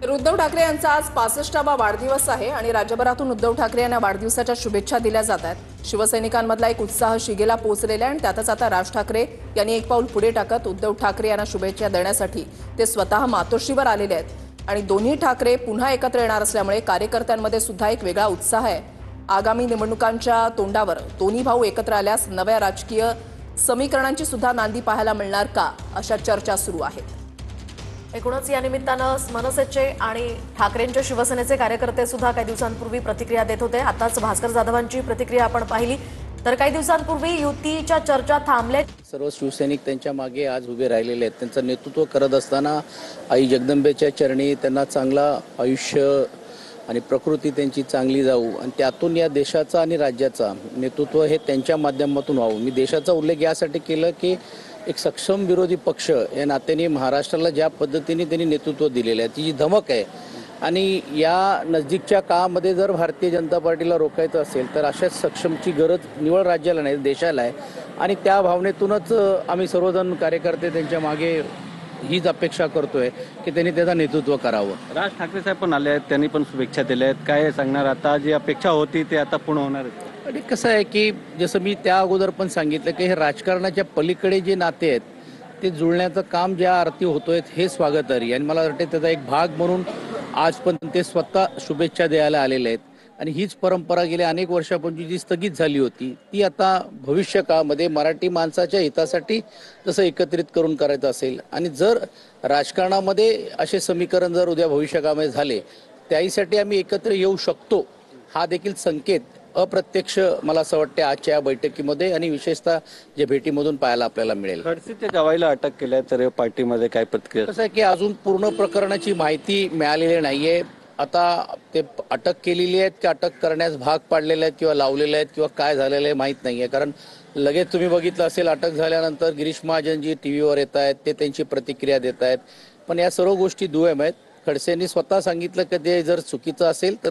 तर उद्धव ठाकरे यांचा आज 65वा वाढदिवस आहे आणि राज्यभरातून उद्धव ठाकरे यांना वाढदिवसाच्या शुभेच्छा दिल्या जात आहेत। शिवसैनिकांमधला एक उत्साह शिगेला पोहोचलेला आहे आणि त्यातच आता राज ठाकरे यांनी एक पाऊल पुढे टाकत उद्धव ठाकरे यांना शुभेच्छा देण्यासाठी ते स्वतः मातोश्रीवर आलेले आहेत आणि दोन्ही ठाकरे पुन्हा एकत्र येणार असल्यामुळे कार्यकर्त्यांमध्ये सुद्धा एक वेगळा उत्साह आहे। आगामी निवडणुकांच्या तोंडावर दोन्ही भाऊ एकत्र आल्यास नव्या राजकीय समीकरणांची सुद्धा नांदी पाहायला मिळणार का, अशा चर्चा सुरू आहेत। एकूणच या निमित्तानं मनसेचे आणि ठाकरेंच्या शिवसेनेचे कार्यकर्ते सुद्धा काही दिवसांपूर्वी प्रतिक्रिया देत होते। आताच भास्कर जाधवांची प्रतिक्रिया आपण पाहिली तर काही दिवसांपूर्वी युतीच्या चर्चा थांबल्या। सर्व शिवसैनिक त्यांच्या मागे आज उभे राहिलेले आहेत। त्यांचं नेतृत्व करत असताना आई जगदंबेच्या चरणी त्यांना चांगला आयुष्य आणि प्रकृती त्यांची चांगली जाऊ आणि त्यातून या देशाचा आणि राज्याचा नेतृत्व हे त्यांच्या माध्यमातून व्हावं। मी देशाचा उल्लेख यासाठी केलं की एक सक्षम विरोधी पक्ष या नात्याने महाराष्ट्राला ज्या पद्धतीने त्यांनी नेतृत्व दिलेलं आहे ती जी धमक आहे आणि या नजदीकच्या काळामध्ये जर भारतीय जनता पार्टीला रोखायचं असेल तर अशा सक्षमची गरज निवळ राज्याला नाही देशाला आहे आणि त्या भावनेतूनच आम्ही सर्वजण कार्यकर्ते त्यांच्या मागे हीच अपेक्षा करतोय की त्यांनी त्याचं नेतृत्व करावं। राज ठाकरे साहेब पण आले आहेत, त्यांनी पण शुभेच्छा दिल्या आहेत। काय सांगणार आता जी अपेक्षा होती ते आता पूर्ण होणार आहे? आणि कसं आहे की जसं मी त्या अगोदर पण सांगितलं की हे राजकारणाच्या पलीकडे जे नाते आहेत ते जुळण्याचं काम ज्या अर्थी होतोय हे स्वागतार्ह आणि मला वाटतं त्याचा एक भाग म्हणून आज पण ते स्वतः शुभेच्छा द्यायला आलेले आहेत आणि हीच परंपरा गेल्या अनेक वर्षापूर्वी जी स्थगित झाली होती ती आता भविष्य काळामध्ये मराठी माणसाच्या हितासाठी जसं एकत्रित करून करायचं असेल आणि जर राजकारणामध्ये असे समीकरण जर उद्या भविष्य काळामध्ये झाले त्याहीसाठी आम्ही एकत्र येऊ शकतो हा देखील संकेत अप्रत्यक्ष मला असं वाटतं आजच्या या बैठकीमध्ये आणि विशेषतः जे भेटीमधून पाहायला आपल्याला मिळेल। खडसेच्या जावाईला अटक केल्या तर पार्टीमध्ये काय प्रतिक्रिया? कसं आहे की अजून पूर्ण प्रकरणाची माहिती मिळालेली नाहीये। आता ते अटक केलेली आहेत की अटक करण्यास भाग पाडलेले आहेत किंवा लावलेले आहेत किंवा काय झालेलं आहे माहीत नाहीये। कारण लगेच तुम्ही बघितलं असेल अटक झाल्यानंतर गिरीश महाजनजी टीव्हीवर येत आहेत, ते त्यांची प्रतिक्रिया देत आहेत, पण या सर्व गोष्टी दुय्यम आहेत। खडसेंनी स्वतः सांगितलं की ते जर चुकीचं असेल तर